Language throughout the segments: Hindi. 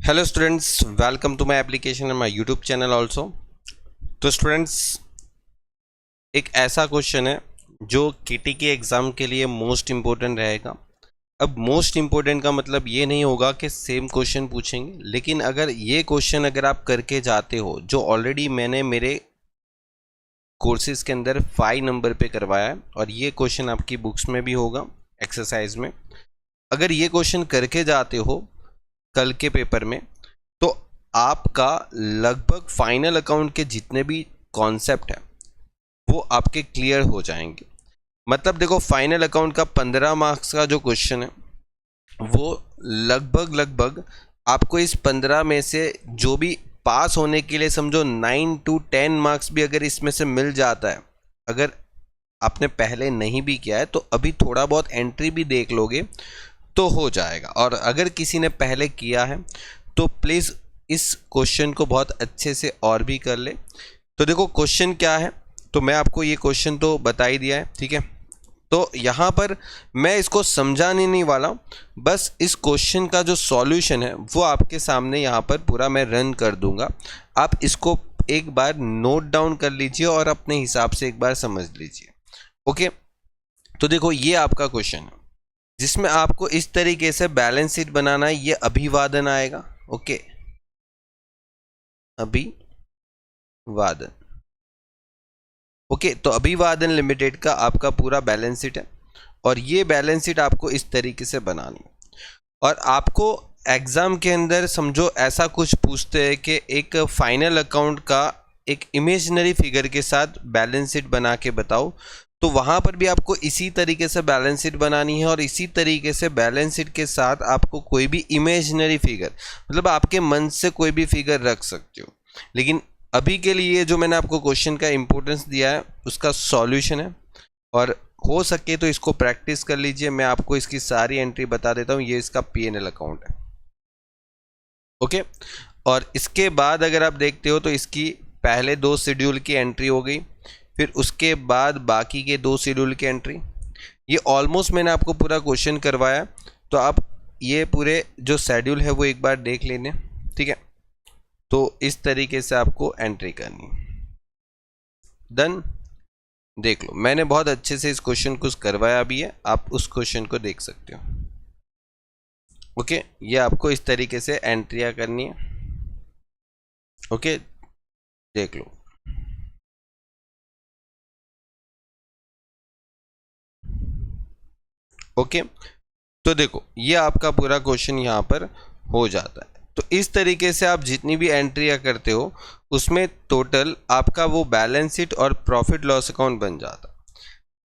Hello students, welcome to my application and my YouTube channel also. तो स्टूडेंट्स, एक ऐसा क्वेश्चन है जो केटी के एग्ज़ाम के लिए मोस्ट इम्पोर्टेंट रहेगा। अब मोस्ट इम्पोर्टेंट का मतलब ये नहीं होगा कि सेम क्वेश्चन पूछेंगे, लेकिन अगर ये क्वेश्चन अगर आप करके जाते हो जो ऑलरेडी मैंने मेरे कोर्सेज के अंदर 5 नंबर पे करवाया है, और ये क्वेश्चन आपकी बुक्स में भी होगा एक्सरसाइज में। अगर ये क्वेश्चन करके जाते हो कल के पेपर में, तो आपका लगभग फाइनल अकाउंट के जितने भी कॉन्सेप्ट हैं वो आपके क्लियर हो जाएंगे। मतलब देखो, फाइनल अकाउंट का 15 मार्क्स का जो क्वेश्चन है वो लगभग आपको इस 15 में से जो भी पास होने के लिए समझो 9 to 10 मार्क्स भी अगर इसमें से मिल जाता है, अगर आपने पहले नहीं भी किया है तो अभी थोड़ा बहुत एंट्री भी देख लोगे तो हो जाएगा। और अगर किसी ने पहले किया है तो प्लीज़ इस क्वेश्चन को बहुत अच्छे से और भी कर ले। तो देखो क्वेश्चन क्या है, तो मैं आपको ये क्वेश्चन तो बता ही दिया है, ठीक है। तो यहाँ पर मैं इसको समझाने नहीं वाला हूँ, बस इस क्वेश्चन का जो सॉल्यूशन है वो आपके सामने यहाँ पर पूरा मैं रन कर दूंगा। आप इसको एक बार नोट डाउन कर लीजिए और अपने हिसाब से एक बार समझ लीजिए। ओके, तो देखो ये आपका क्वेश्चन है जिसमें आपको इस तरीके से बैलेंस शीट बनाना है। ये अभिवादन आएगा, ओके, अभिवादन। ओके, तो अभिवादन लिमिटेड का आपका पूरा बैलेंस शीट है और ये बैलेंस शीट आपको इस तरीके से बनानी है। और आपको एग्जाम के अंदर समझो ऐसा कुछ पूछते हैं कि एक फाइनल अकाउंट का एक इमेजिनरी फिगर के साथ बैलेंस शीट बना के बताओ, तो वहाँ पर भी आपको इसी तरीके से बैलेंस शीट बनानी है। और इसी तरीके से बैलेंस शीट के साथ आपको कोई भी इमेजिनरी फिगर, मतलब आपके मन से कोई भी फिगर रख सकते हो। लेकिन अभी के लिए जो मैंने आपको क्वेश्चन का इंपॉर्टेंस दिया है उसका सॉल्यूशन है, और हो सके तो इसको प्रैक्टिस कर लीजिए। मैं आपको इसकी सारी एंट्री बता देता हूँ। ये इसका P&L अकाउंट है, ओके। और इसके बाद अगर आप देखते हो तो इसकी पहले 2 शेड्यूल की एंट्री हो गई, फिर उसके बाद बाकी के 2 शेड्यूल की एंट्री। ये ऑलमोस्ट मैंने आपको पूरा क्वेश्चन करवाया, तो आप ये पूरे जो शेड्यूल है वो एक बार देख लेने, ठीक है। तो इस तरीके से आपको एंट्री करनी। डन, देख लो मैंने बहुत अच्छे से इस क्वेश्चन को करवाया भी है, आप उस क्वेश्चन को देख सकते हो। ओके, ये आपको इस तरीके से एंट्रियां करनी है, ओके, देख लो। ओके, तो देखो ये आपका पूरा क्वेश्चन यहाँ पर हो जाता है। तो इस तरीके से आप जितनी भी एंट्रियां करते हो उसमें टोटल आपका वो बैलेंस शीट और प्रॉफिट लॉस अकाउंट बन जाता है।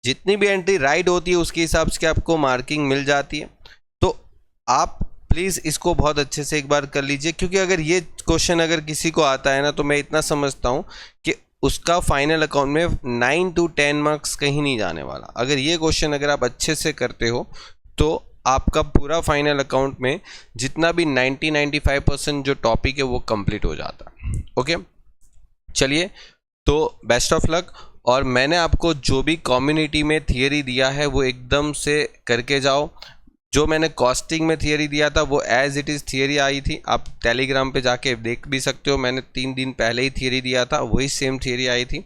जितनी भी एंट्री राइट होती है उसके हिसाब से आपको मार्किंग मिल जाती है। तो आप प्लीज़ इसको बहुत अच्छे से एक बार कर लीजिए, क्योंकि अगर ये क्वेश्चन अगर किसी को आता है ना, तो मैं इतना समझता हूँ कि उसका फाइनल अकाउंट में 9 to 10 मार्क्स कहीं नहीं जाने वाला। अगर ये क्वेश्चन अगर आप अच्छे से करते हो तो आपका पूरा फाइनल अकाउंट में जितना भी 90-95% जो टॉपिक है वो कंप्लीट हो जाता है। ओके, चलिए, तो बेस्ट ऑफ लक। और मैंने आपको जो भी कम्युनिटी में थियरी दिया है वो एकदम से करके जाओ। जो मैंने कॉस्टिंग में थियरी दिया था वो एज इट इज़ थियरी आई थी, आप टेलीग्राम पे जाके देख भी सकते हो। मैंने 3 दिन पहले ही थियरी दिया था, वही सेम थियरी आई थी।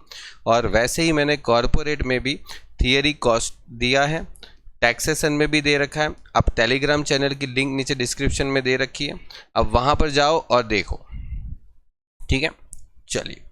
और वैसे ही मैंने कॉर्पोरेट में भी थियरी कॉस्ट दिया है, टैक्सेशन में भी दे रखा है। आप टेलीग्राम चैनल की लिंक नीचे डिस्क्रिप्शन में दे रखी है, अब वहाँ पर जाओ और देखो, ठीक है। चलिए।